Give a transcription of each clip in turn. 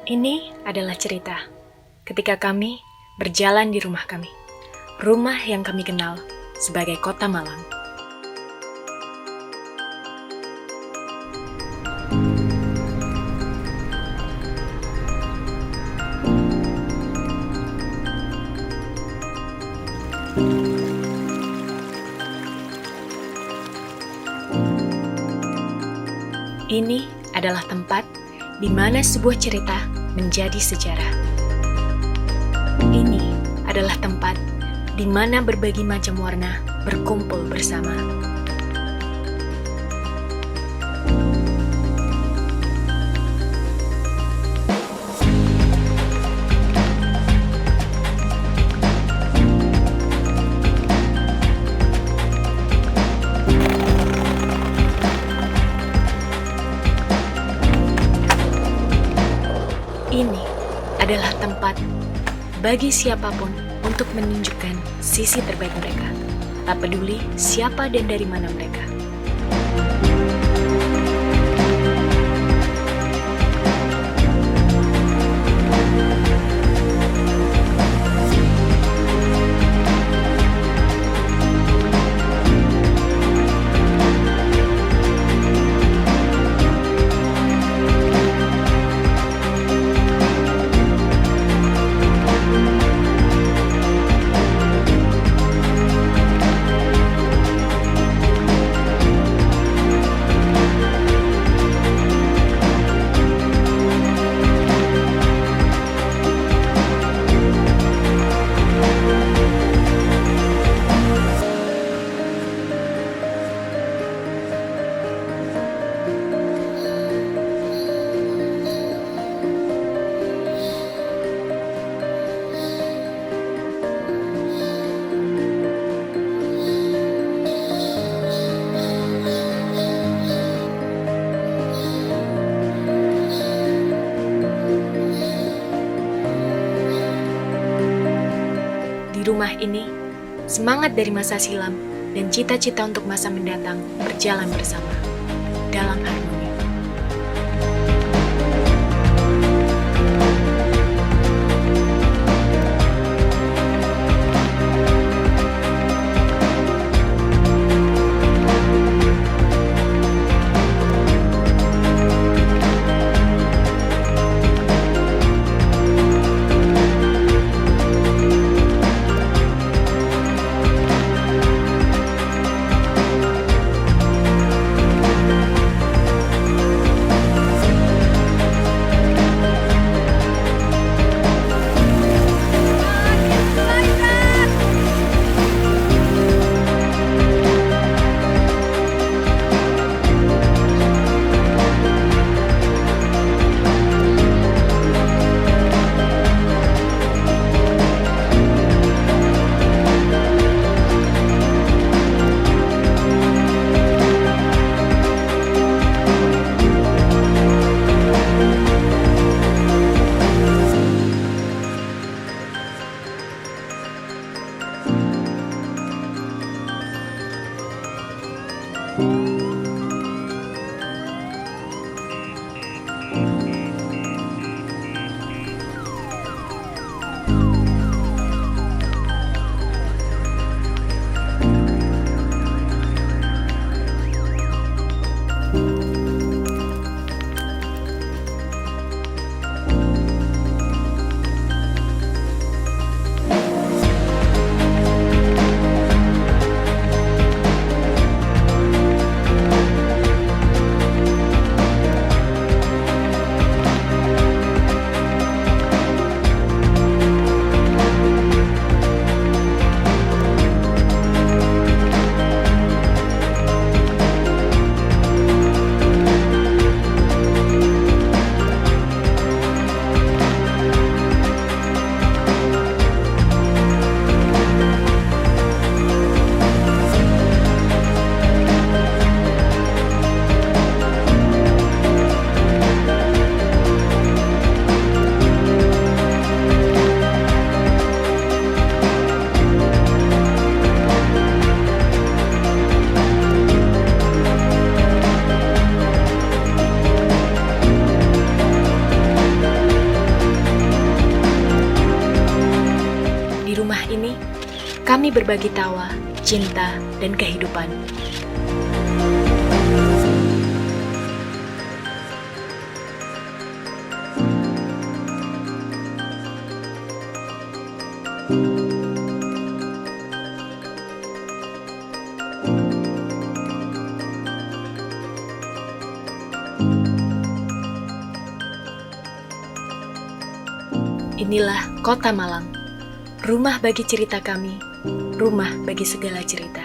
Ini adalah cerita ketika kami berjalan di rumah kami, rumah yang kami kenal sebagai Kota Malang. Ini adalah tempat di mana sebuah cerita menjadi sejarah. Ini adalah tempat di mana berbagai macam warna berkumpul bersama. Ini adalah tempat bagi siapapun untuk menunjukkan sisi terbaik mereka, tak peduli siapa dan dari mana mereka. Di rumah ini, semangat dari masa silam dan cita-cita untuk masa mendatang berjalan bersama dalam harmoni. kami berbagi tawa, cinta, dan kehidupan. Inilah Kota Malang, rumah bagi cerita kami, rumah bagi segala cerita.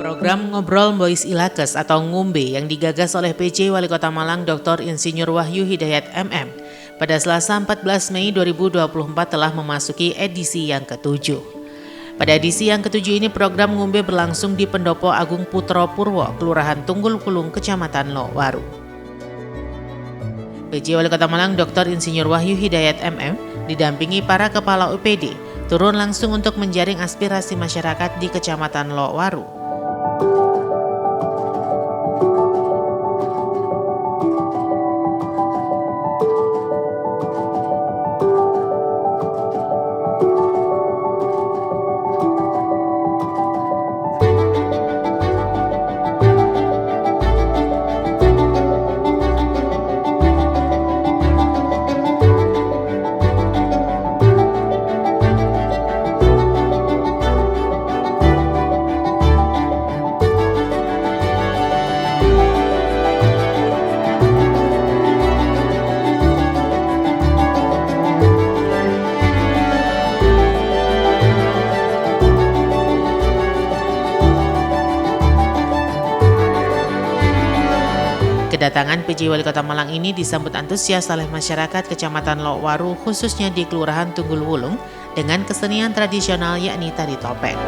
Program Ngobrol Boys Ilakes atau Ngumbe yang digagas oleh PJ Wali Kota Malang Dr. Insinyur Wahyu Hidayat MM pada Selasa 14 Mei 2024 telah memasuki edisi yang ke-7. Pada edisi yang ke-7 ini program Ngumbe berlangsung di Pendopo Agung Putro Purwo, Kelurahan Tunggul Kulung, Kecamatan Lowaru. PJ Wali Kota Malang Dr. Insinyur Wahyu Hidayat MM didampingi para kepala UPD turun langsung untuk menjaring aspirasi masyarakat di Kecamatan Lowaru. Kedatangan PJ Wali Kota Malang ini disambut antusias oleh masyarakat Kecamatan Lowaru khususnya di Kelurahan Tunggul Wulung dengan kesenian tradisional yakni tari topeng.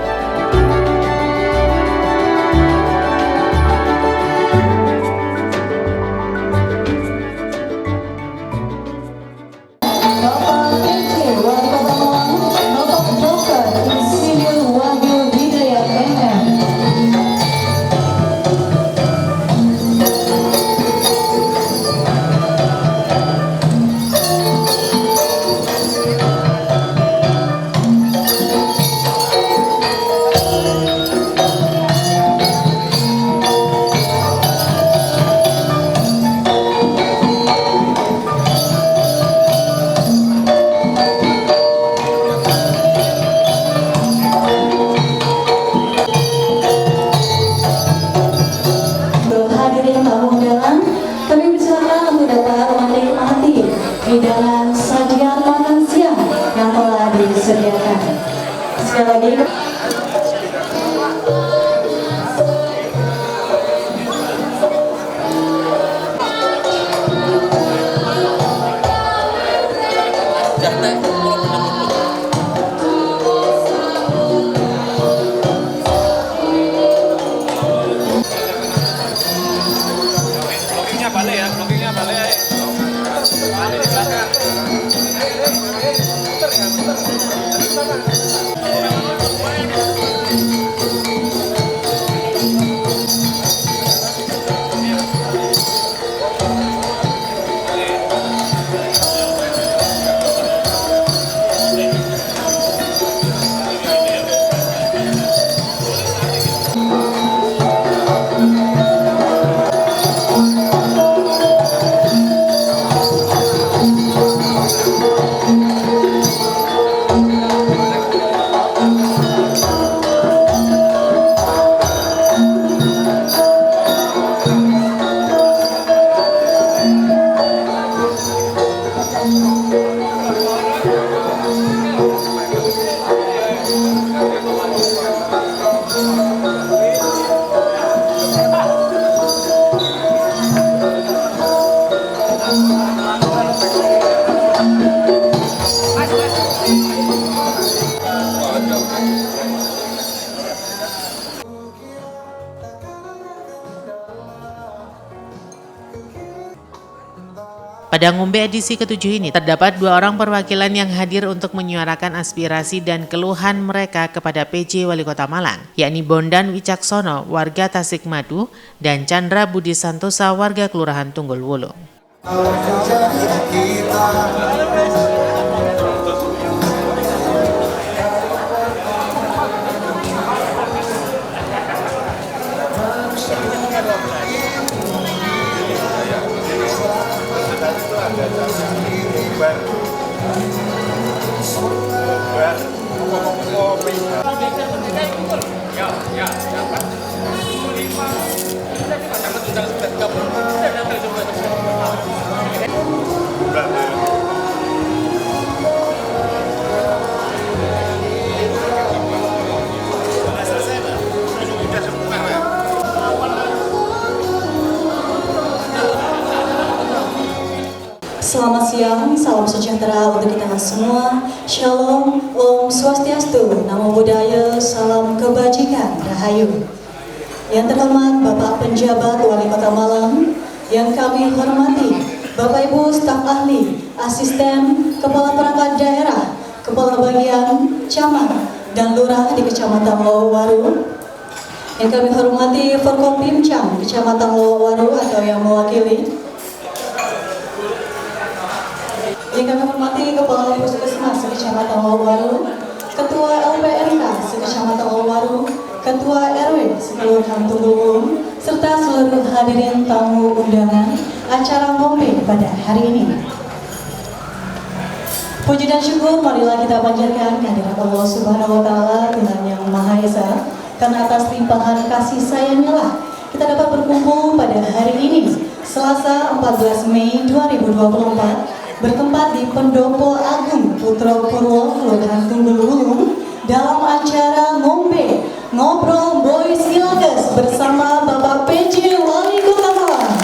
Hidangan sajian makan siang yang telah disediakan. Sekali lagi. Pada ngombe edisi ke-7 ini, terdapat 2 orang perwakilan yang hadir untuk menyuarakan aspirasi dan keluhan mereka kepada PJ Wali Kota Malang, yakni Bondan Wicaksono, warga Tasikmadu, dan Chandra Budi Santosa, warga Kelurahan Tunggul Wulung. Selamat siang, salam sejahtera untuk kita semua. Shalom, Om Swastiastu, Namo Buddhaya, salam kebajikan, Rahayu. Yang terhormat Bapak Penjabat Wali Kota Malang, yang kami hormati Bapak Ibu staf ahli, asisten, kepala perangkat daerah, kepala bagian, camat, dan lurah di Kecamatan Lowaru. Yang kami hormati Forkompimcam Kecamatan Lowaru atau yang mewakili. Yang kami hormati Kepala Puskesmas Kecamatan Lowaru, Ketua LPNK Kecamatan Lowaru, Ketua RW Kelurahan Tunggul Wulung, serta seluruh hadirin tamu undangan acara ngombe pada hari ini. Puji dan syukur marilah kita panjatkan kehadirat Allah Subhanahu wa Ta'ala, Tuhan yang Maha Esa, karena atas limpahan kasih sayangnya lah kita dapat berkumpul pada hari ini, Selasa 14 Mei 2024, bertempat di Pendopo Agung Putra Purwo, Kelurahan Tunggul Wulung, dalam acara ngombe ngobrol Boys Ilakes bersama Bapak PJ Wali Kota Malang.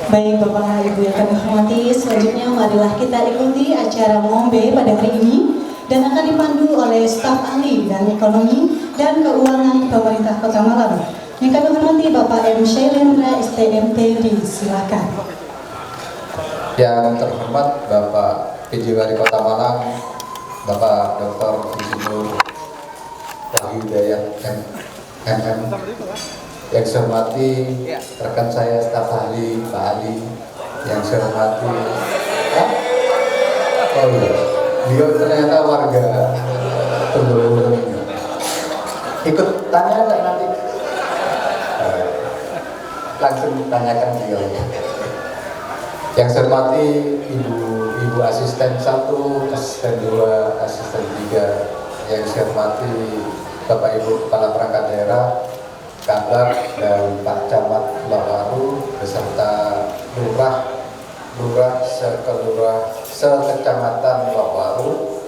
Baik Bapak Ibu yang kami hormati, selanjutnya marilah kita ikuti acara ngombe pada hari ini dan akan dipandu oleh staf ahli dan ekonomi dan keuangan pemerintah Kota Malang. Yang kami hormati Bapak M. Syailendra STMT, silakan. Yang terhormat Bapak PJ Wali Kota Malang, Bapak Dr. Insinyur Wahyu Hidayat MM. Yang saya hormati rekan saya staf ahli Pak Ali. Yang saya hormati beliau ternyata warga Tunggul Wulung. Ikut tanya nggak nanti? Langsung tanyakan beliau. Yang saya hormati Ibu Asisten 1, Asisten 2, Asisten 3. Yang saya hormati Bapak Ibu Kepala Perangkat Daerah, Camat dan Pak Camat Lowaru beserta lurah sekecamatan Lowaru.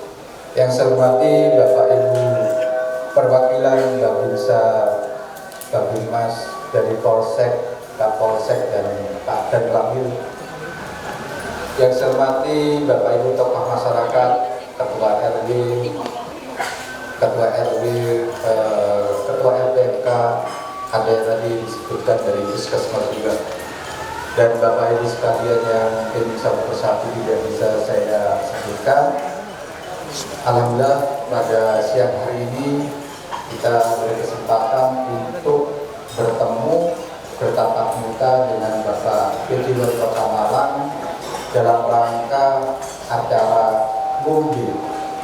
Yang saya hormati Bapak Ibu perwakilan Babinsa, Babinmas dari Polsek, Kapolsek dan Pak Danlamil. Yang saya hormati Bapak Ibu tokoh masyarakat, Ketua RW, Ketua LPNK, ada yang tadi disebutkan dari Puskesmas juga, dan Bapak Ibu sekalian yang mungkin satu persatu tidak bisa saya sebutkan. Alhamdulillah pada siang hari ini kita berkesempatan untuk bertemu bertatap muka dengan Bapak PJ Wali Kota Malang dalam rangka acara ngombe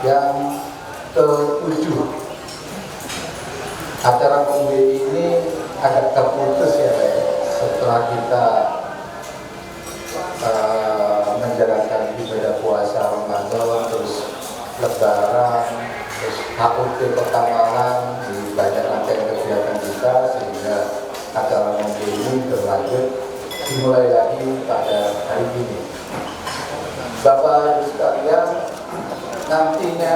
yang ke-7. Acara ngombe ini agak terputus ya, setelah kita menjalankan ibadah puasa Ramadan, terus Lebaran, terus HUT Kota Malang, di banyak rangkaian kegiatan kita, sehingga acara ngombe ini berlanjut dimulai lagi pada hari ini. Bapak Ibu sekalian, nantinya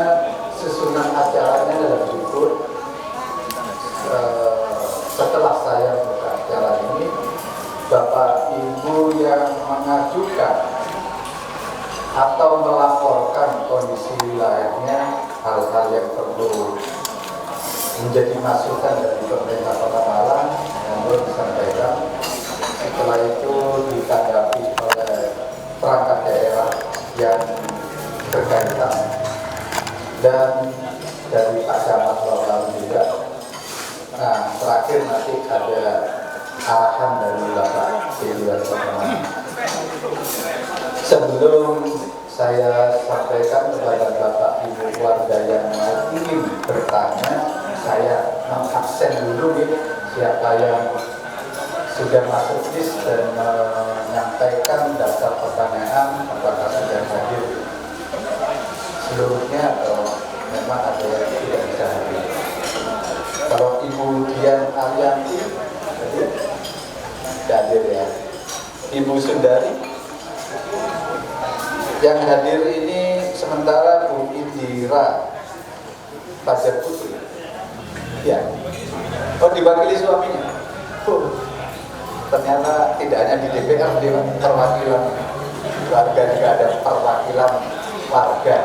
susunan acaranya adalah berikut. Setelah saya buka acara ini, Bapak Ibu yang mengajukan atau melaporkan kondisi wilayahnya, hal-hal yang perlu menjadi masukan dari pemerintah Kota Malang, yang perlu disampaikan. Setelah terakhir nanti ada arahan dari Bapak PJ Wali Kota Malang. Sebelum saya sampaikan kepada Bapak Ibu warga yang ingin bertanya, saya mengabsen dulu nih siapa yang sudah masuk list dan menyampaikan daftar pertanyaan, apakah sudah hadir seluruhnya atau memang ada yang tidak bisa hadir. Kalau Ibu Dian Arianti tidak hadir ya. Ibu Sundari yang hadir ini sementara Bu Indira Fajar Putri. Ya. Oh, diwakili suaminya. Ternyata tidak hanya di DPR, di perwakilan warga juga ada perwakilan warga.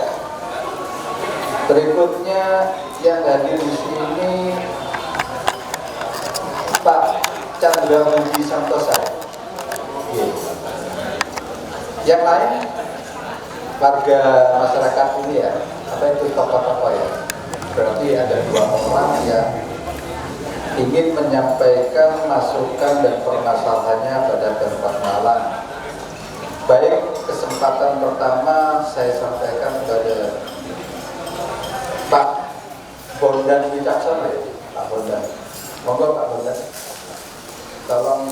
Berikutnya yang hadir di sini Pak Chandra Budi Santosa. Yang lain warga masyarakat ini ya, apa itu tokoh-tokoh ya? Berarti ada 2 orang yang ingin menyampaikan masukan dan permasalahannya pada Pemkab Malang. Baik, kesempatan pertama saya sampaikan kepada Pak Bondan Wicaksono ya, Pak Bondan. Monggo Pak Bondan, tolong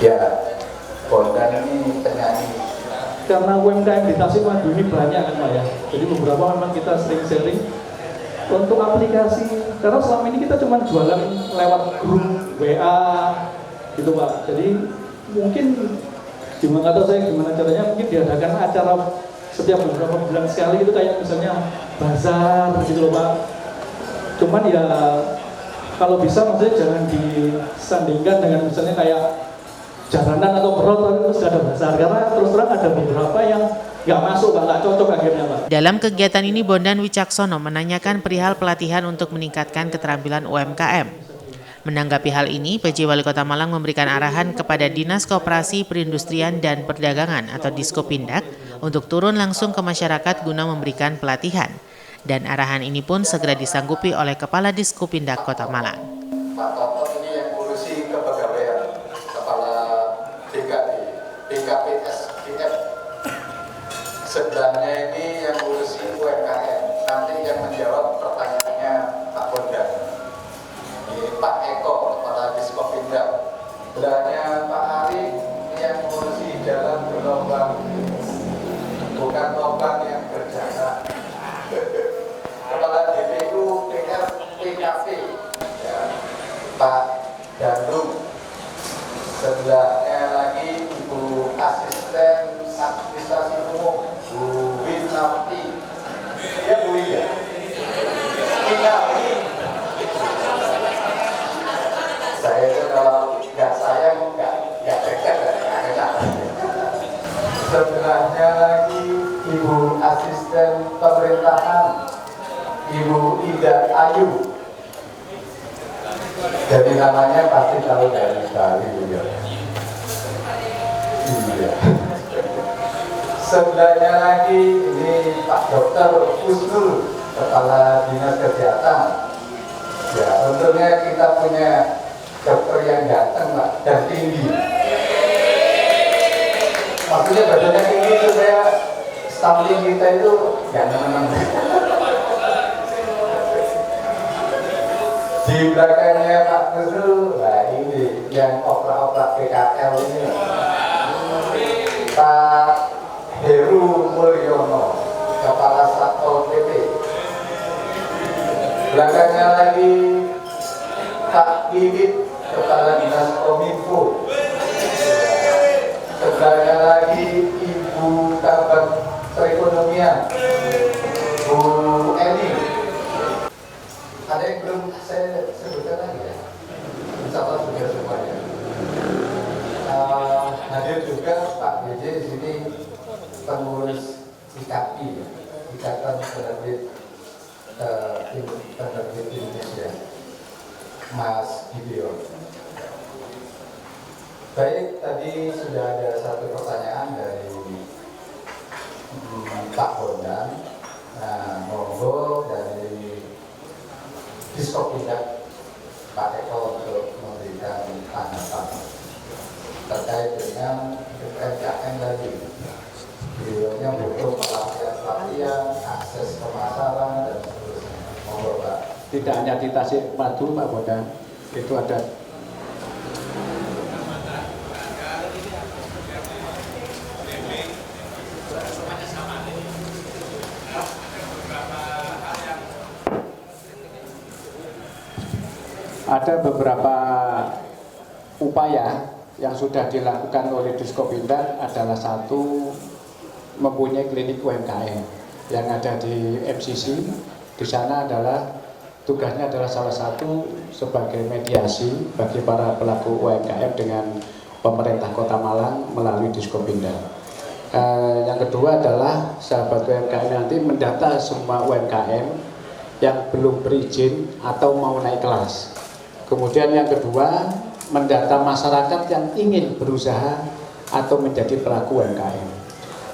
ya, Bondan ini penyanyi. Karena UMKM di Tasikmalaya ini banyak kan Pak ya, jadi beberapa memang kita sering sharing untuk aplikasi, karena selama ini kita cuma jualan lewat grup WA gitu Pak. Jadi mungkin gimana, atau saya gimana caranya, mungkin diadakan acara setiap beberapa bulan sekali itu, kayak misalnya bazar gitu loh Pak. Cuman ya kalau bisa maksudnya jangan disandingkan dengan misalnya kayak jalanan atau perot terus ada bazar, karena terus terang ada beberapa yang nggak masuk, nggak cocok akhirnya Pak. Dalam kegiatan ini, Bondan Wicaksono menanyakan perihal pelatihan untuk meningkatkan keterampilan UMKM. Menanggapi hal ini, PJ Wali Kota Malang memberikan arahan kepada Dinas Koperasi Perindustrian dan Perdagangan atau Diskopindak untuk turun langsung ke masyarakat guna memberikan pelatihan. Dan arahan ini pun segera disanggupi oleh Kepala Diskopindak Kota Malang. Pak Toto ini yang ngurusi kepegawaian, Kepala BKPSDM. Sebelahnya ini yang ngurusi UMKM, nanti yang menjawab pertanyaannya Pak Bondan. Ini Pak Eko, Kepala Diskopindak. Sebelahnya Pak Ari, ini yang ngurusi jalan berlobang, bukan lobang yang berjarak. Kepala DPU PR PKP, ya, Pak Dandung. Sebelahnya lagi Ibu Asisten Administrasi Umum Bu Winarti. Dia Bu ya? Saya itu kalau nggak sayang nggak dekat nggak. Sebelahnya lagi Ibu Asisten Pemerintahan Ibu Ida Ayu. Dari namanya pasti tahu dari Bali juga. Iya. Sebelahnya lagi ini Pak Dr. Husnul, Kepala Dinas Kesehatan. Ya, untungnya kita punya dokter yang ganteng Pak dan tinggi. Maksudnya badannya tinggi supaya stamina kita itu nggak nemen-nemen. Di belakangnya Pak Husnul, nah ini yang opera-opera PKL ini, Pak Heru Mulyono, Kepala Satpol PP. Belakangnya lagi Pak Bibit, Kepala Dinas Kominfo. Sebelahnya lagi Ibu Kabag Perekonomian, Bu Eni. Ada yang belum saya sebutkan lagi ya? Insya Allah sudah semuanya. Hadir juga Pak BJ di sini, pengurus IKI, Ikatan Penerbit Indonesia, Mas Gideon. Baik, tadi sudah ada satu pertanyaan dari Pak Bondan. Nah, monggo dari Diskopindah Pak Eko untuk memberikan tanggapan terkait dengan UMKM tadi. Beliaunya butuh pelatihan, akses pemasaran dan seterusnya. Monggo Pak. Tidak hanya di Tasikmalaya Pak Bondan, itu ada beberapa upaya yang sudah dilakukan oleh Diskopindah. Adalah satu, mempunyai klinik UMKM yang ada di MCC. Di sana adalah tugasnya adalah salah satu sebagai mediasi bagi para pelaku UMKM dengan pemerintah Kota Malang melalui Diskopindah. Yang kedua adalah sahabat UMKM nanti mendata semua UMKM yang belum berizin atau mau naik kelas. Kemudian yang kedua, mendata masyarakat yang ingin berusaha atau menjadi pelaku UMKM.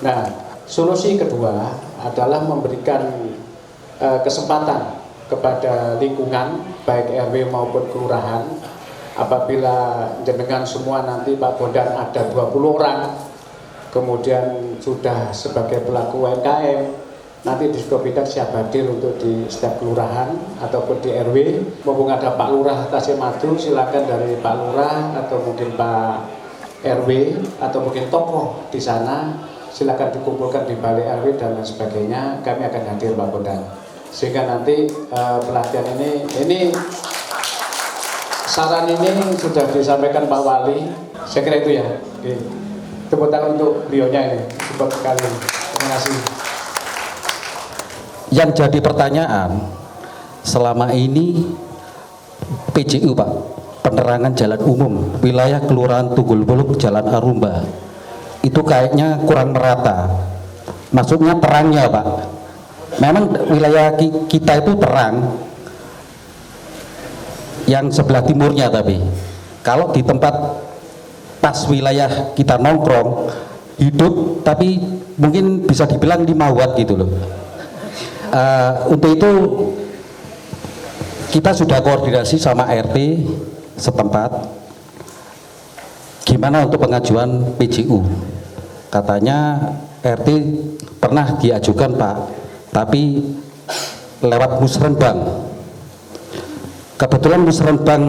Nah, solusi kedua adalah memberikan kesempatan kepada lingkungan, baik RW maupun kelurahan. Apabila jenengan semua nanti Pak Bondan ada 20 orang, kemudian sudah sebagai pelaku UMKM, nanti Diskopindah siap hadir untuk di setiap kelurahan ataupun di RW. Mumpung ada Pak Lurah Tasikmalaya, silakan dari Pak Lurah atau mungkin Pak RW atau mungkin tokoh di sana, silakan dikumpulkan di balai RW dan lain sebagainya. Kami akan hadir Pak Bondan. Sehingga nanti pelatihan ini saran ini sudah disampaikan Pak Wali. Saya kira itu ya. Oke. Tepuk tangan untuk beliaunya ini. Cepat sekali. Terima kasih. Yang jadi pertanyaan, selama ini PJU Pak, penerangan jalan umum wilayah Kelurahan Tunggul Buluk, Jalan Arumba, itu kayaknya kurang merata. Maksudnya terangnya Pak, memang wilayah kita itu terang, yang sebelah timurnya, tapi kalau di tempat pas wilayah kita nongkrong hidup, tapi mungkin bisa dibilang 5 watt gitu loh. Untuk itu kita sudah koordinasi sama RT setempat gimana untuk pengajuan PJU. Katanya RT pernah diajukan Pak, tapi lewat Musrenbang. Kebetulan Musrenbang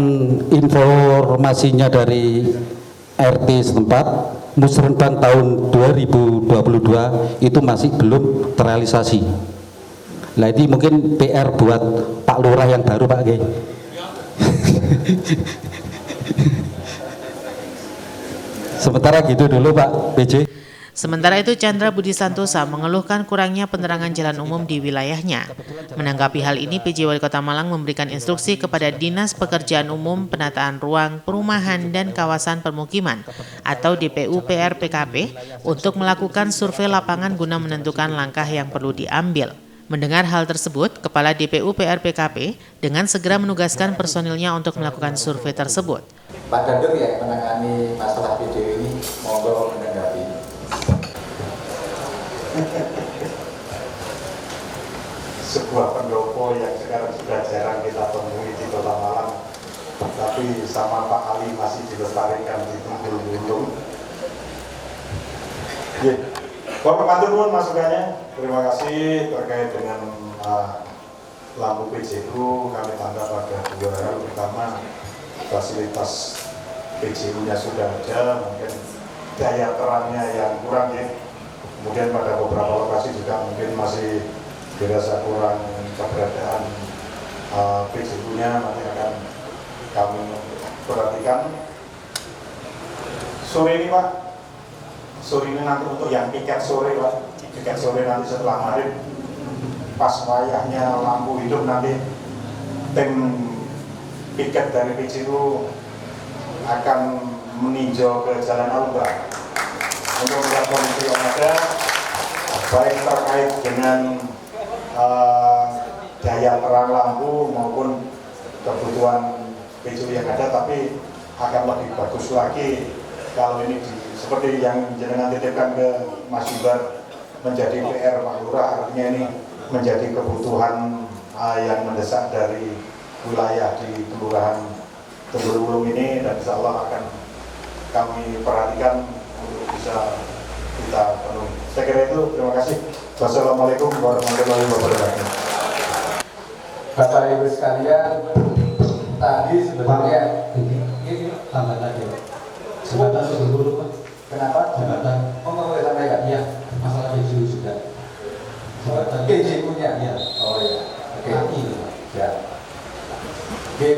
informasinya dari RT setempat, Musrenbang tahun 2022 itu masih belum terrealisasi. Nah ini mungkin PR buat Pak Lurah yang baru Pak Gey. Sementara gitu dulu Pak PJ. Sementara itu, Chandra Budi Santosa mengeluhkan kurangnya penerangan jalan umum di wilayahnya. Menanggapi hal ini, PJ Wali Kota Malang memberikan instruksi kepada Dinas Pekerjaan Umum, Penataan Ruang, Perumahan, dan Kawasan Permukiman atau DPU PRPKP untuk melakukan survei lapangan guna menentukan langkah yang perlu diambil. Mendengar hal tersebut, Kepala DPU PRPKP dengan segera menugaskan personilnya untuk melakukan survei tersebut. Pak Dadur yang menangani masalah video ini, monggo menanggapi. Sebuah pendopo yang sekarang sudah jarang kita temui di Kota Malang, tapi sama Pak Ali masih dilestarikan di Tunggul Buluk. Bapak matur nuwun masukannya. Terima kasih. Terkait dengan lampu PJU, kami tanggap pada 2 hal. Pertama, fasilitas PJU-nya sudah ada, mungkin daya terangnya yang kurang ya. Kemudian pada beberapa lokasi juga mungkin masih dirasa kurang keberadaan PJU-nya, nanti akan kami perhatikan. Sore ini Pak, sore ini nanti untuk yang piket sore Pak, piket sore nanti setelah maghrib, pas wayahnya lampu hidup nanti tim piket dari PJU akan meninjau ke Jalan Arumba untuk melihat kondisi yang ada, baik terkait dengan daya terang lampu maupun kebutuhan PJU yang ada, tapi akan lebih bagus lagi kalau ini seperti yang jenengan titipkan ke Mas Ibar menjadi PR Pak Lurah, artinya ini menjadi kebutuhan yang mendesak dari wilayah di Kelurahan Tegurulung ini, dan insya Allah akan kami perhatikan untuk bisa kita penuhi. Saya kira itu, terima kasih. Wassalamualaikum warahmatullahi wabarakatuh. Bapak Ibu sekalian, tadi sebenarnya Ini tambah lagi. Jembatan Tegurulung, Pak. kenapa? Jembatan. Oh, nggak boleh sampaikan? Iya, masalah PJU juga. Jembatan PJU-nya? Iya. Oh iya. Oke. Kaki itu, Pak. Ya. Oke.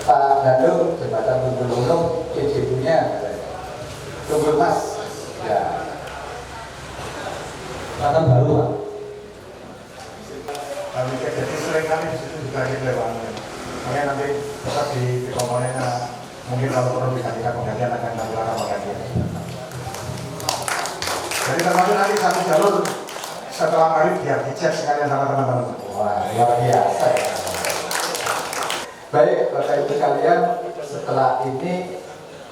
Pak Dado, jembatan Tegurulung, PJU-nya Tunggul Mas. Ya. Jembatan baru, Pak. Kami jadi sering kali di situ juga dilewati. Makanya nanti tetap di komponennya, mungkin kalau perlu digantikan penggantian akan dilakukan penggantian. Jadi termasuk nanti satu jalur setelah Maghrib biar dicek sekalian sama teman-teman. Wah, luar biasa ya. Baik, Bapak Ibu sekalian, setelah ini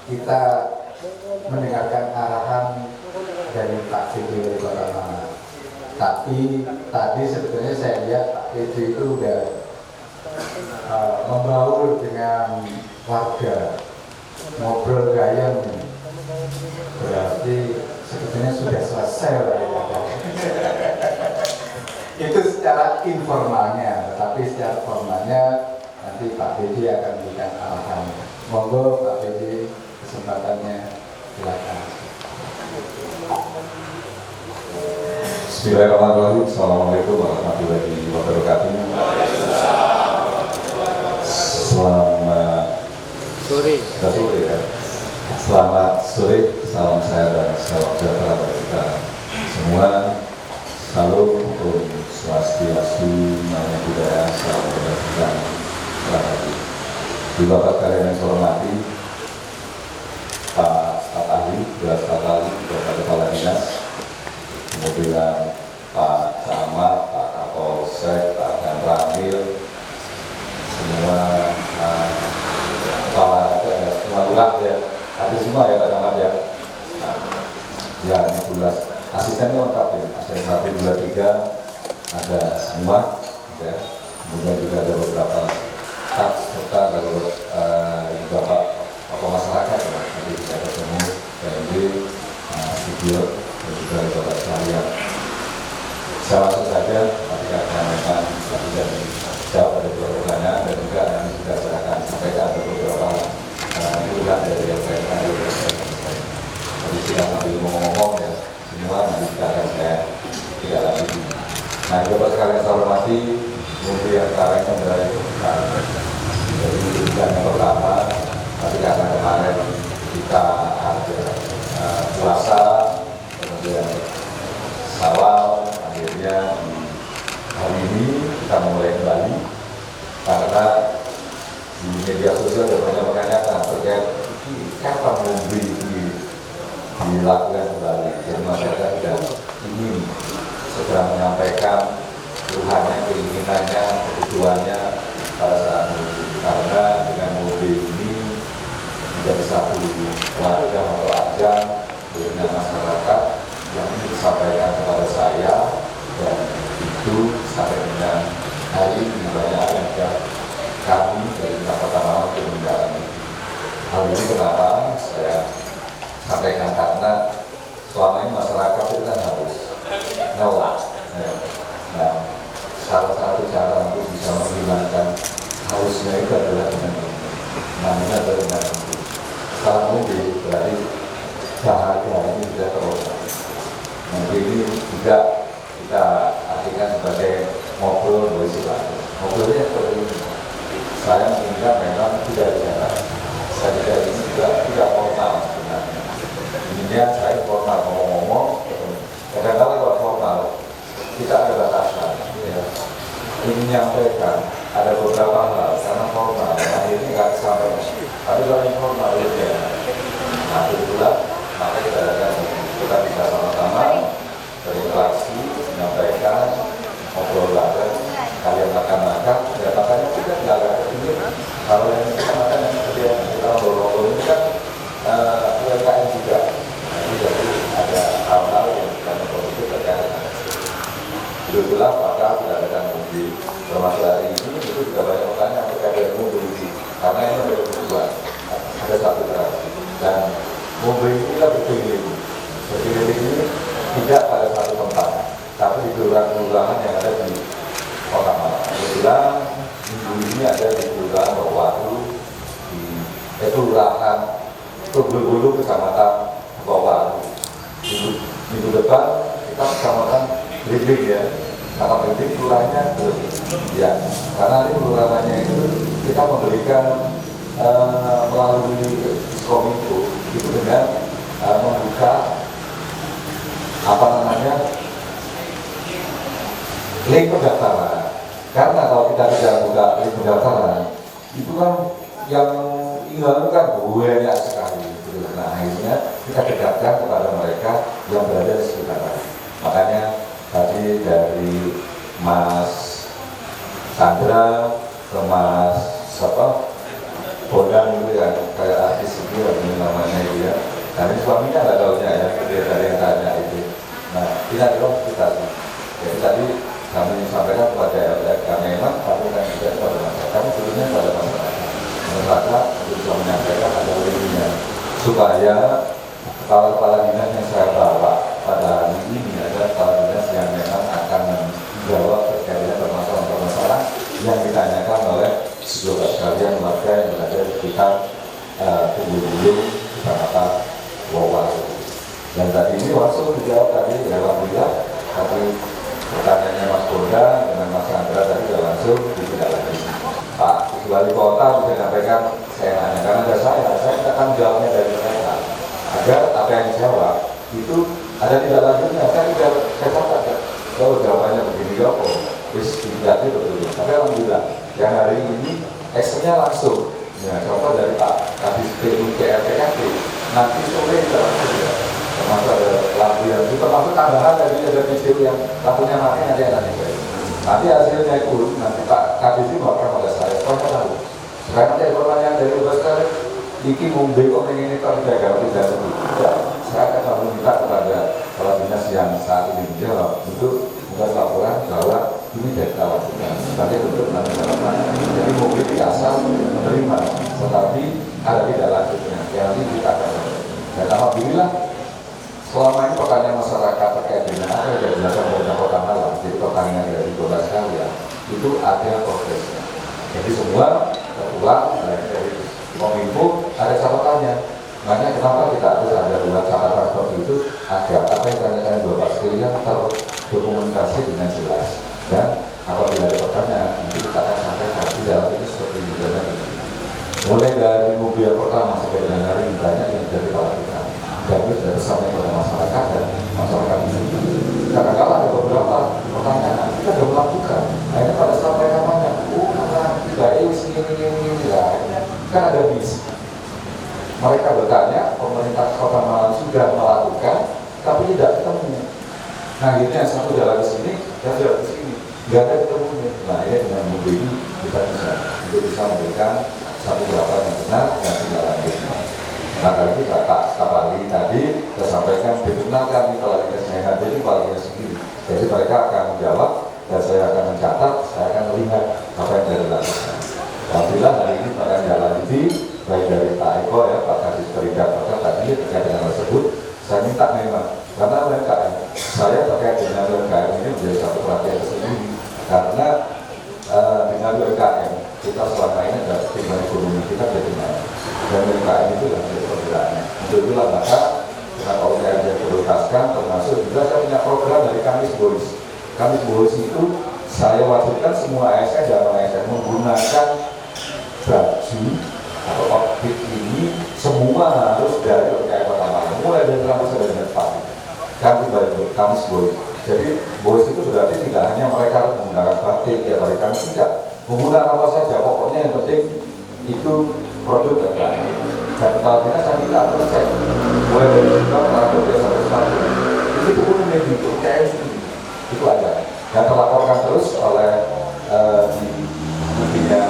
kita mendengarkan arahan dari Pak PJ Wali Kota Malang. Tapi tadi sebetulnya saya lihat Pak PJ itu udah membaur dengan warga, ngobrol gayam. Berarti sebetulnya sudah selesai lah ya. Itu secara informalnya, tetapi secara formalnya nanti Pak PJ akan memberikan arahan. Monggo Pak PJ, kesempatannya silakan. Bismillahirrahmanirrahim. Assalamualaikum warahmatullahi wabarakatuh. Selamat sore ya. Selamat sore, salam sehat dan salam sejahtera bagi kita semua. Salam Om Swastiastu, Namo Buddhaya, salam kebajikan, rahayu. Di Bapak kalian yang saya hormati, Pak Staf Ahli, Belas Staf Ahli, Bapak Kepala Dinas, kemudian Pak Camat, Pak Kapolsek, Pak Danramil, semua kepala semua lurah ya, ada semua ya Pak Camat ya. Nah, ya ini bulas asistennya lengkap ya, asisten 1, 2, 3 ada semua ya. Kemudian juga ada beberapa staf serta ada beberapa tokoh masyarakat ya, nanti bisa ketemu PMD, video dan juga Bapak sekalian. Saya langsung saja, tapi karena memang tadi dan jawab ada beberapa pertanyaan dan juga nanti juga saya akan sampaikan ada beberapa ulang dari yang saya tadi. Jadi tidak sambil ngomong-ngomong ya, semua nanti kita akan saya tidak lanjuti. Nah, Bapak sekalian saya hormati, kemudian sekarang dari yang pertama, tapi karena kemarin kita ada puasa, kemudian Syawal, akhirnya hari ini kita mulai kembali karena di media sosial ada banyak menanyakan terkait kapan Mumbi ini dilakukan kembali. Jadi masyarakat tidak ingin segera menyampaikan keluhannya, keinginannya, kebutuhannya pada saat Mumbi, karena dengan Mumbi ini menjadi satu warga atau ajang dengan masyarakat yang disampaikan kepada saya, dan itu sampai dengan hari ini banyak yang kami dari Kota Malang untuk mendalami. Hal ini kenapa saya sampaikan, karena selama ini masyarakat itu kan harus nolak. Nah, salah satu cara untuk bisa menghilangkan hausnya itu adalah dengan namanya adalah dengan setelah Mumbi berarti bahagia ini sudah terobati. Mungkin ini juga kita artikan sebagai ngobrol beristilahnya. Ngobrolnya seperti ini. Saya mengingat memang tidak ada. Saya tidak ini juga tidak formal sebenarnya. Ininya saya formal ngomong-ngomong. Kadang-kadang kalau formal kita ada batasan. Ya. Ini menyampaikan ada beberapa hal karena formal. Akhirnya nggak sampai. Tapi kalau informal ya. Nah itulah maka kita bisa sama-sama berinteraksi, menyampaikan, ngobrol bareng, kalian makan-makan, ya makanya kita tidak ini. Kalau yang kita makan yang seperti yang kita ngobrol-ngobrol ini kan UMKM juga. Jadi ada hal-hal yang kita memproduksi terkait dengan itu. Itulah maka tidak ada Mumbi termasuk hari ini itu juga banyak pertanyaan terkait ini ada di Kelurahan Bawadu, di Kelurahan Tunggul-Bulu, Kecamatan Bawadu. Minggu depan kita Kecamatan Belimbing ya, karena Belimbing kelurahannya belum ya, karena ini kelurahannya itu kita memberikan melalui Kominfo itu dengan membuka link pendaftaran. Karena kalau kita tidak buka link pendaftaran, itu kan yang ingin kan banyak sekali. Nah akhirnya kita dekatkan kepada mereka yang berada di sekitar. Makanya tadi dari Mas Chandra ke Mas Bondan itu yang kayak artis itu yang namanya itu ya. Tapi suaminya nggak tahunya ya, dia dari yang tanya itu. Nah tidak kita sih. Jadi tadi kami sampaikan kepada LLF, kami memang kami kan tidak pada masyarakat, kami sebetulnya pada masyarakat untuk bisa menyampaikan ada linknya supaya kepala-kepala dinas yang saya bawa pada hari ini ada kepala dinas yang memang akan menjawab terkait dengan permasalahan-permasalahan yang ditanyakan oleh saudara sekalian warga yang berada di sekitar Tunggul-Bulu, Kecamatan Bawadu. Dan tadi ini langsung dijawab tadi, ya alhamdulillah. Tapi pertanyaannya Mas Bonda dengan Mas Chandra tadi sudah langsung ditindaklanjuti. Pak Wali Kota bisa menyampaikan, saya nanya karena ada saya akan jawabnya dari mereka agar apa yang dijawab itu ada tidak lanjutnya. Saya tidak catat kalau jawabannya begini ya kok wis tidak betul. Tapi alhamdulillah yang hari ini actionnya langsung. Ya, contoh dari Pak Kadis PUPRPKT nanti sore kita langsung ya. Termasuk ada lampu yang itu termasuk tambahan dari ada video yang lampunya mati nanti hasilnya itu nanti Pak Kadis ini bakal pada saya tahu. Sekarang ada pertanyaan dari Bapak sekali iki ngombe kok ini kalau jaga tidak sebut. Ya, saya akan selalu minta kepada kepala dinas yang saat ini menjawab untuk membuat laporan bahwa ini data lakukan. Tadi untuk nanti jadi mobil asal menerima, tetapi ada tidak lanjutnya. Yang nanti kita akan. Dan alhamdulillah selama ini pertanyaan masyarakat terkait dengan apa yang dilakukan pemerintah Kota Malang, jadi pertanyaan dari kota sekalian itu ada progresnya. Jadi semua terpulang dari Kominfo ada catatannya. Makanya kenapa kita harus ada buat catatan seperti itu agar apa yang ditanyakan Bapak sekalian terdokumentasi dengan jelas. Dan apabila ada pertanyaan nanti kita akan sampaikan di dalam ini seperti ini. Mulai dari mobil pertama sampai dengan hari ini banyak yang jadi lakukan. Dan itu sudah bersama kepada masyarakat dan masyarakat ini. Kadang-kadang ada beberapa pertanyaan kita sudah melakukan. Akhirnya pada sampai namanya, tidak ini, kan ada bis. Mereka bertanya, pemerintah Kota Malang sudah melakukan, tapi tidak ketemu. Nah, akhirnya satu jalan ke sini, dan jalan ke sini, nggak ada ketemunya. Nah, ini dengan mobil ini kita bisa memberikan satu jawaban yang benar dan tidak lanjutnya. Nah, kali ini Pak Kapali tadi saya sampaikan dikenalkan di kepala dinas yang hadir ini kepala dinas sendiri. Jadi mereka akan menjawab dan saya akan mencatat, saya akan melihat apa yang dari lakukan. Alhamdulillah hari ini akan jalan ini baik dari Pak Eko ya, Pak Kadis Peridak, Pak tadi terkait dengan tersebut. Saya minta memang karena UMKM, saya terkait dengan UMKM ini menjadi satu perhatian tersendiri karena dengan UMKM kita selama ini adalah pertimbangan ekonomi kita jadi naik dan UMKM itu yang menjadi pergerakannya. Untuk itulah maka dengan UMKM yang prioritaskan termasuk juga saya punya program dari Kamis Boys. Kamis Boys itu saya wajibkan semua ASN dan non-ASN menggunakan baju atau outfit ini semua harus dari UMKM Kota Malang, mulai dari rambut sampai dengan sepatu. Kamis Boys. Jadi Boys itu berarti tidak hanya mereka menggunakan batik ya, mereka tidak menggunakan apa saja, pokoknya yang penting itu produk dan kepala dinas yang kita akan cek mulai dari rambut sampai sepatu itu pun itu kayak itu ada dan terlaporkan terus oleh mungkinnya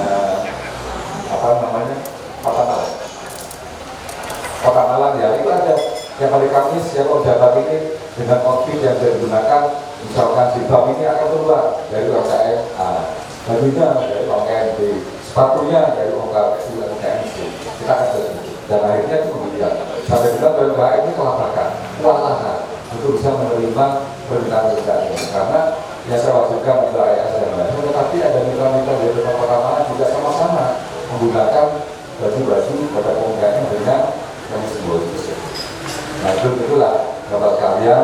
Kota Malang ya, itu ada yang hari Kamis ya, kalau jabat ini dengan outfit yang saya gunakan misalkan jilbab ini akan keluar dari UMKM A, bajunya dari UMKM B, sepatunya dari UMKM C, kita akan begitu dan akhirnya itu kemudian sampai dengan UMKM ini kewalahan untuk bisa menerima permintaan ini karena yang saya wajibkan untuk ASN tapi ada mitra-mitra dari Kota Malang juga sama-sama menggunakan baju-baju pada umumnya dengan yang simbolis. Nah itulah gambar kalian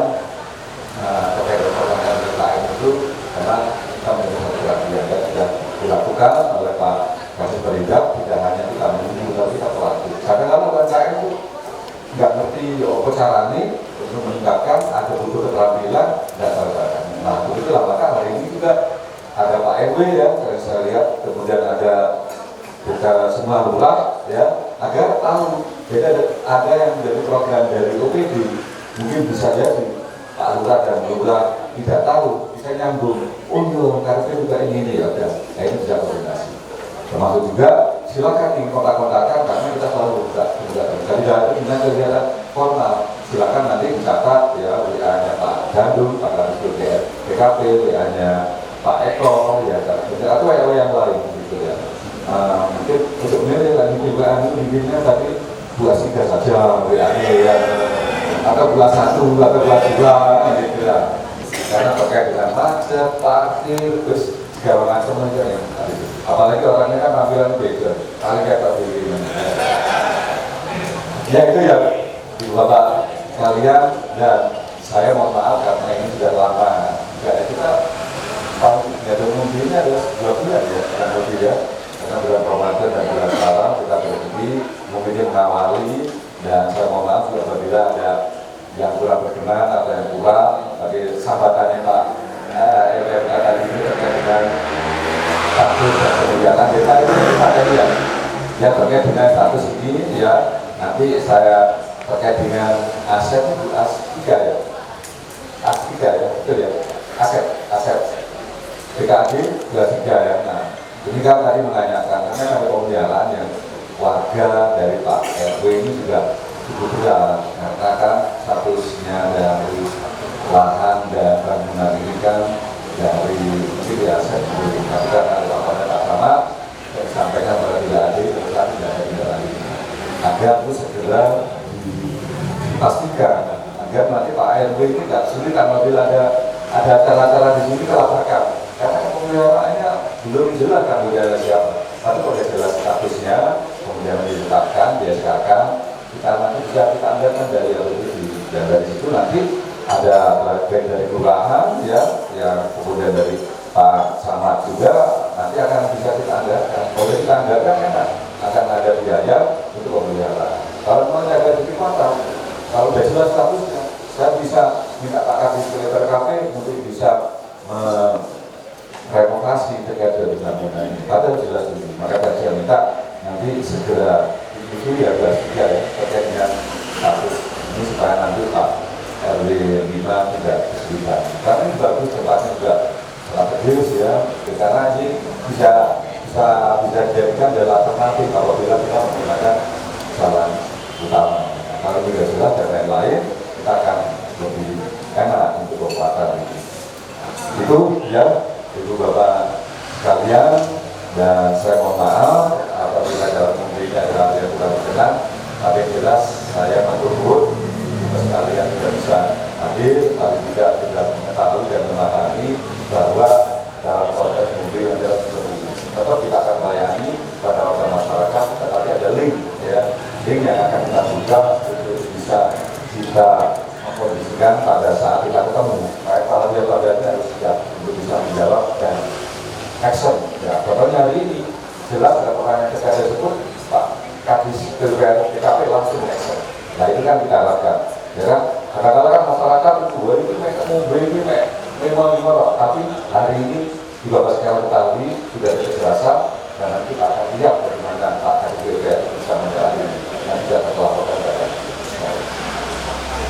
terkait dengan pertanyaan lain itu karena kita menjadi perhatian dan sudah dilakukan oleh Pak Kasih Perindak, tidak hanya kita menunggu tapi kita pelaku. Kadang-kadang UMKM itu nggak ngerti apa caranya untuk meningkatkan, ada butuh keterampilan dan sebagainya. Nah begitulah maka hari ini juga ada Pak RW ya, saya lihat, kemudian ada kita semua lurah ya, agar tahu. Jadi ada yang menjadi program dari OPD, mungkin bisa jadi Pak Lurah dan Lurah tidak tahu, bisa nyambung. Oh iya, karena juga ini ya, udah. Nah ini bisa koordinasi. Termasuk juga silakan nih kontak-kontakan karena kita selalu buka. Jadi dari dengan kegiatan formal, silakan nanti dicatat ya WA-nya Pak Dandung, Pak Kadis PKP, WA-nya Pak Eko, ya atau WA yang lain gitu ya. Mungkin untuk milih lagi juga bikinnya tadi buat 3 saja WA-nya ya, atau buat 1 atau buat 2 gitu ya. Karena terkait dengan pajak, parkir, terus segala macam aja ya. Apalagi orangnya kan tampilan beda, paling kayak Pak Billy. Ya itu ya, Bapak sekalian, dan saya mohon maaf karena ini sudah lama. Ya kita ada mungkinnya ada 2 bulan ya, kurang lebih ya. Karena bulan Ramadan dan bulan Salam kita berhenti, mungkin mengawali, dan saya mohon maaf juga apabila ada yang kurang berkenan atau yang kurang, tapi sahabatannya Pak LMK tadi ini terkait dengan status dan kebijakan desa itu ada yang terkait dengan status ini ya, nanti saya terkait dengan aset itu AS3 ya, AS3 ya, betul ya, aset BKD 23 ya. Nah ini kan tadi menanyakan, karena ada pemeliharaan yang warga dari Pak RW ini juga cukup berat, karena kan statusnya dari lahan dan bangunan ini kan dari mungkin aset sendiri. Tapi karena ada laporan tak sama, saya sampaikan pada tidak adil, tetapi tidak ada tidak lagi. Agar itu segera dipastikan, agar nanti Pak RW ini tidak sulit apabila ada acara-acara di sini kelabakan. Karena pemeliharaannya belum jelas kan budaya siapa. Tapi kalau sudah jelas statusnya, kemudian ditetapkan, diaskakan, kita nanti bisa kita ambilkan dari LPD, dan dari situ nanti ada bagian dari kelurahan ya, yang kemudian dari Pak Samad juga nanti akan bisa kita anggarkan. Kalau kita anggarkan enak, akan ada biaya untuk pemeliharaan. Kalau mau ada di kota, kalau sudah jelas statusnya, saya bisa minta Pak Kadis PKP untuk bisa renovasi terkait dengan bangunan ini. Padahal jelas ini, maka saya minta nanti segera itu ya ya terkait dengan status ini supaya nanti Pak RW 5 tidak kesulitan. Karena ini bagus tempatnya juga strategis ya, karena ini bisa dijadikan dari alternatif apabila kita menggunakan jalan utama. Kalau tidak jelas dan lain-lain, kita akan lebih enak untuk pembuatan ini. Itu ya, Ibu Bapak sekalian, dan saya mohon maaf apabila dalam memberikan hal yang kurang berkenan, tapi yang jelas saya matur sekalian tidak bisa hadir, tapi juga tidak mengetahui dan memahami bahwa dalam proses mobil adalah seperti ini. Tetap kita akan melayani pada warga masyarakat, tetapi ada link ya, link yang akan kita buka untuk bisa kita mengkondisikan pada saat kita ketemu. Kalau dia padatnya harus siap untuk bisa menjawab dan action. Ya, contohnya hari ini jelas ada pertanyaan kesehatan tersebut, Pak Kadis PKP langsung action. Nah itu kan kita harapkan. Ya kan, kadang-kadang masyarakat itu ini mereka mobil ini memang gimana, tapi hari ini di Bapak sekalian ketahui sudah ada kejelasan, dan nanti kita akan lihat bagaimana Pak Kadis PKP bisa menjalani dan tidak terlaporkan dari.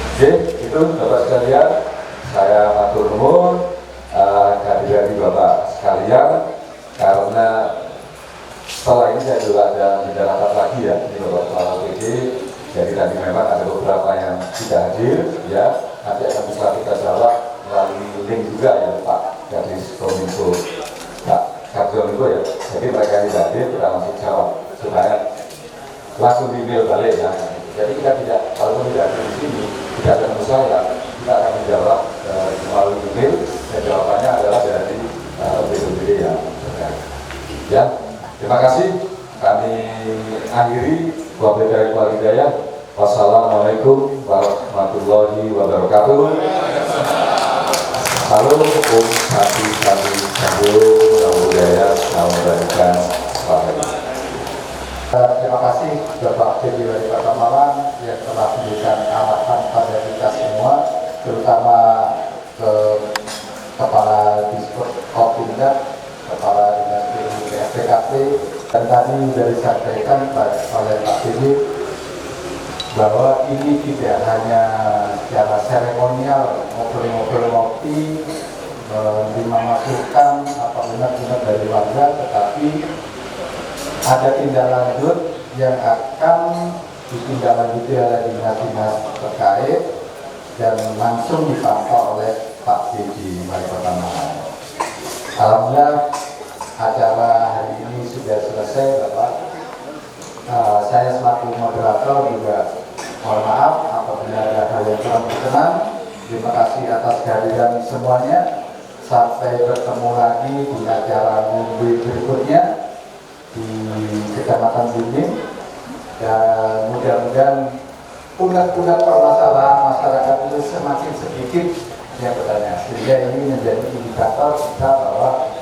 Oke, itu Bapak sekalian, saya matur nuwun dari Bapak sekalian, karena setelah ini saya juga ada rapat lagi ya di Bapak Kepala PD. Jadi tadi memang ada beberapa yang tidak hadir ya, nanti akan bisa kita jawab melalui link juga ya Pak Kadis Kominfo, Pak Kadiominfo ya. Jadi mereka yang tidak hadir kita langsung jawab supaya langsung email balik ya. Jadi kita tidak, kalau tidak hadir di sini tidak ada masalah, kita akan menjawab melalui email, dan jawabannya adalah dari BPD ya. Ya, terima kasih. Kami akhiri wabillahi wal hidayah. Wassalamualaikum warahmatullahi wabarakatuh. Salam Om Sati Sati Sambo, Namo Buddhaya, Namo Barikan, Terima kasih Bapak PJ Wali Kota Malang yang telah memberikan arahan pada kita semua, terutama ke Kepala Disput Kopimda, Kepala Dinas PKP, dan tadi sudah disampaikan oleh Pak PJ bahwa ini tidak hanya secara seremonial ngobrol-ngobrol ngopi, menerima masukan apa benar-benar dari warga, tetapi ada tindak lanjut yang akan ditindaklanjuti oleh dinas-dinas terkait dan langsung dipantau oleh Pak PJ Wali Kota Malang. Alhamdulillah acara hari ini sudah selesai, Bapak. Saya selaku moderator juga mohon maaf apabila ada hal yang kurang berkenan. Terima kasih atas kehadiran semuanya. Sampai bertemu lagi di acara minggu berikutnya di Kecamatan Bumbing, dan mudah-mudahan pundak-pundak permasalahan masyarakat itu semakin sedikit yang bertanya, sehingga ini menjadi indikator kita bahwa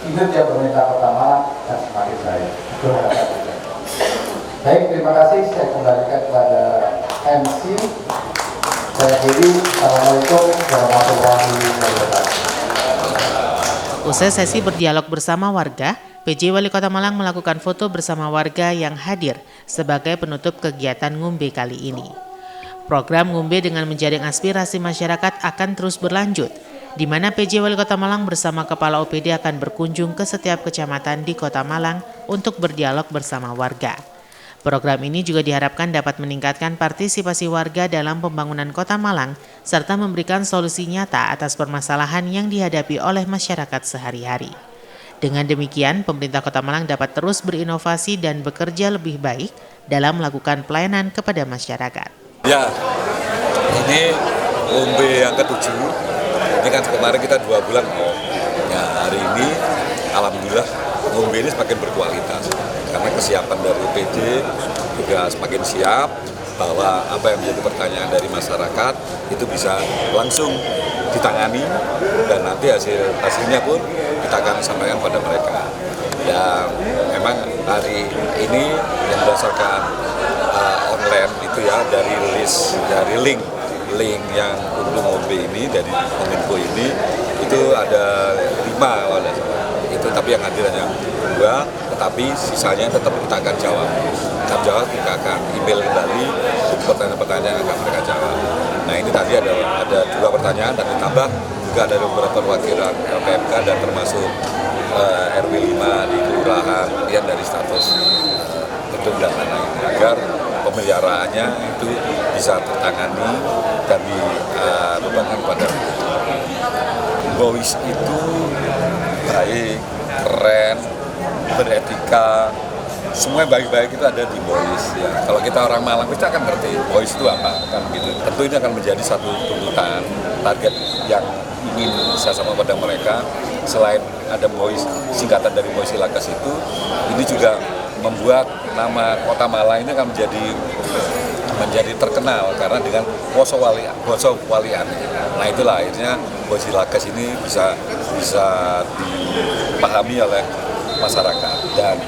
kinerja pemerintah Kota Malang akan semakin baik. Itu harapan kita. Baik, terima kasih. Saya kembalikan kepada MC. Saya akhiri. Assalamualaikum warahmatullahi wabarakatuh. Usai sesi berdialog bersama warga, PJ Wali Kota Malang melakukan foto bersama warga yang hadir sebagai penutup kegiatan ngumbe kali ini. Program ngumbe dengan menjaring aspirasi masyarakat akan terus berlanjut, di mana PJ Wali Kota Malang bersama Kepala OPD akan berkunjung ke setiap kecamatan di Kota Malang untuk berdialog bersama warga. Program ini juga diharapkan dapat meningkatkan partisipasi warga dalam pembangunan Kota Malang serta memberikan solusi nyata atas permasalahan yang dihadapi oleh masyarakat sehari-hari. Dengan demikian, pemerintah Kota Malang dapat terus berinovasi dan bekerja lebih baik dalam melakukan pelayanan kepada masyarakat. Ya, ini ngombe yang ke-7. Ini kan kemarin kita 2 bulan. Ya, hari ini alhamdulillah ngombe ini semakin berkualitas. Karena kesiapan dari PD juga semakin siap bahwa apa yang menjadi pertanyaan dari masyarakat itu bisa langsung ditangani dan nanti hasilnya pun kita akan sampaikan pada mereka. Dan memang hari ini yang berdasarkan online itu ya dari link yang untuk ngombe ini dari Kominfo ini itu ada 5 itu, tapi yang hadir hanya 2, tetapi sisanya tetap kita akan jawab. Kita akan email kembali pertanyaan-pertanyaan yang akan mereka jawab. Nah ini tadi ada 2 pertanyaan dan ditambah juga ada beberapa perwakilan LPMK dan termasuk RW 5 di kelurahan yang dari status gedung dan lain-lain agar pemeliharaannya itu bisa tertangani dan dibebankan pada Boys itu baik, keren, beretika, semua baik-baik itu ada di Boys ya. Kalau kita orang Malang kita akan ngerti Boys itu apa kan gitu. Tentu ini akan menjadi satu tuntutan target yang ingin saya sama pada mereka. Selain ada Boys, singkatan dari Boys Ilakas itu, ini juga membuat nama Kota Malang ini akan menjadi terkenal karena dengan Poso Walian. Nah itulah akhirnya Boys Ilakas ini bisa dipahami oleh masyarakat. Dan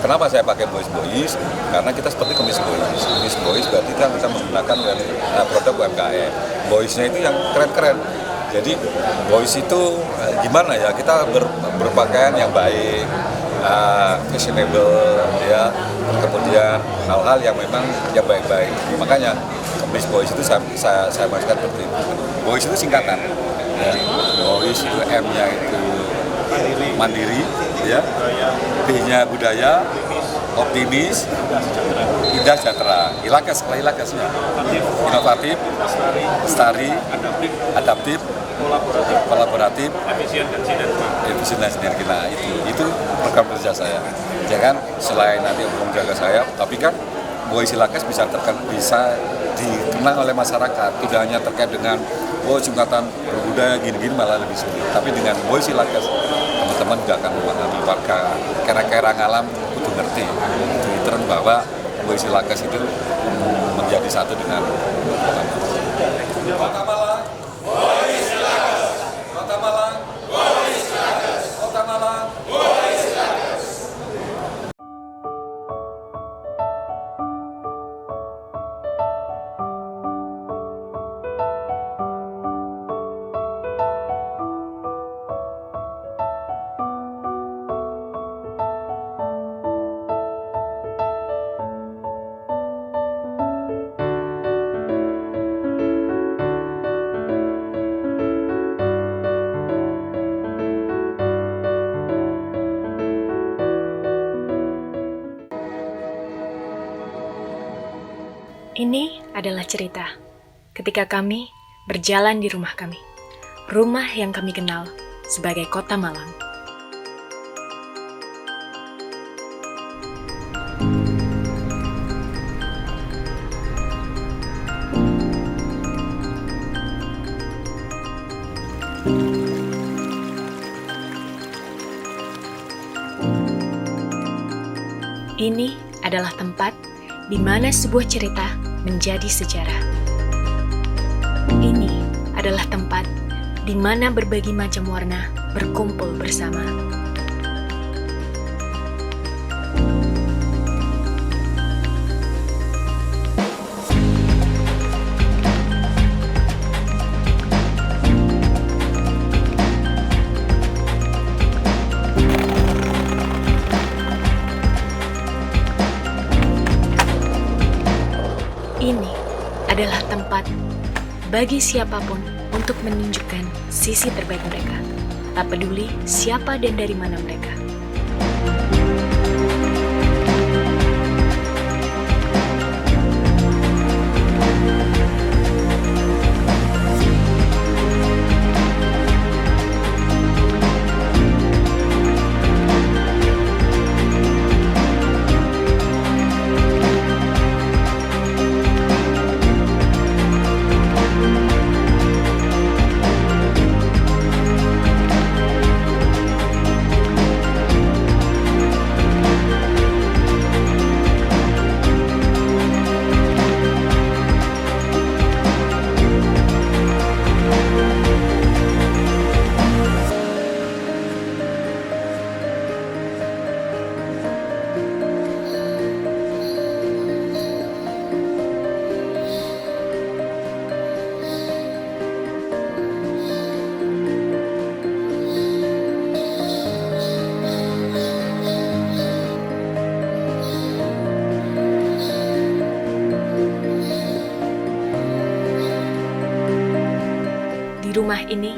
kenapa saya pakai Boys? Karena kita seperti Kemis Boys berarti kan kita menggunakan produk UMKM. Boysnya itu yang keren-keren. Jadi Boys itu gimana ya, kita berpakaian yang baik, fashionable ya, kemudian hal-hal yang memang yang baik-baik. Makanya Kemis Boys itu saya masukkan seperti itu. Boys itu singkatan ya. Boys itu M-nya itu mandiri ya, B-nya budaya, optimis, indah, sejahtera. Ilakasnya inovatif, lestari, adaptif, kolaboratif, efisien dan sinergi. Nah itu program kerja saya. Jangan selain nanti program kerja saya, tapi kan Boys Ilakas bisa dikenal oleh masyarakat. Tidak hanya terkait dengan singkatan berbudaya gini-gini malah lebih sulit. Tapi dengan Boys Ilakas teman-teman juga akan memahami, warga kera-kera ngalam kudu ngerti di tren bahwa Boys Ilakes itu menjadi satu dengan Kota Malang. Boys Ilakes. Kota Malang. Boys Ilakes. Kota Malang. Boys Ilakes. Ini adalah cerita ketika kami berjalan di rumah kami, rumah yang kami kenal sebagai Kota Malang. Ini adalah tempat di mana sebuah cerita menjadi sejarah. Ini adalah tempat di mana berbagai macam warna berkumpul bersama. Ini adalah tempat bagi siapapun untuk menunjukkan sisi terbaik mereka, tak peduli siapa dan dari mana mereka. Di rumah ini,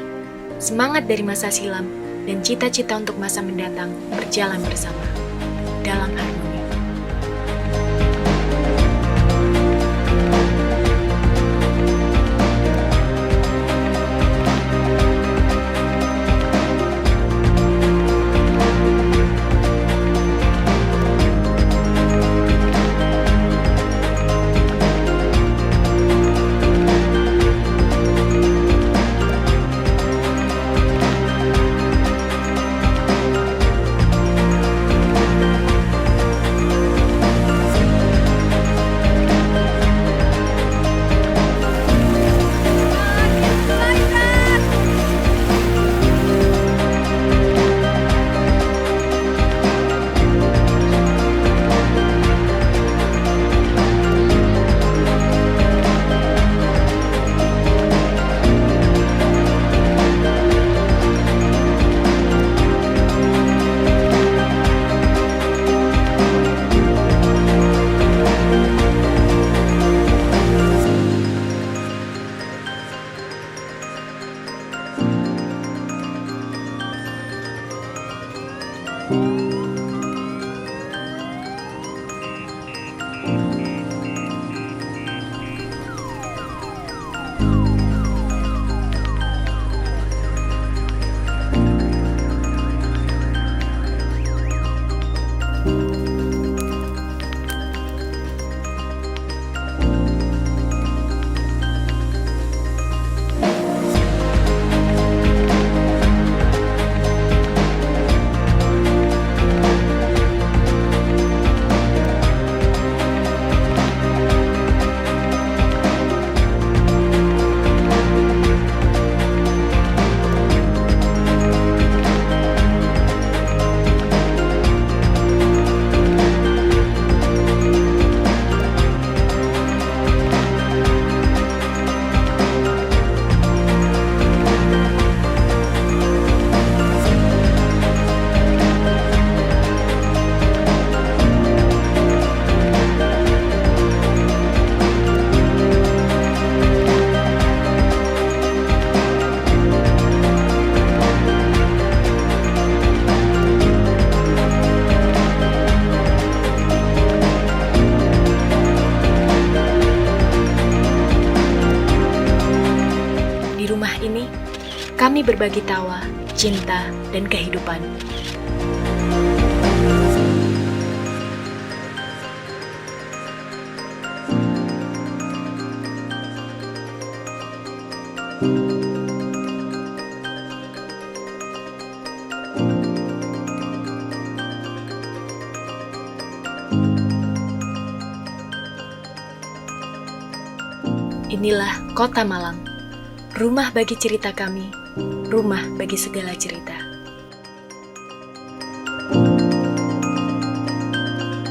semangat dari masa silam dan cita-cita untuk masa mendatang berjalan bersama dalam harmoni. kami berbagi tawa, cinta, dan kehidupan. Inilah Kota Malang, rumah bagi cerita kami, rumah bagi segala cerita.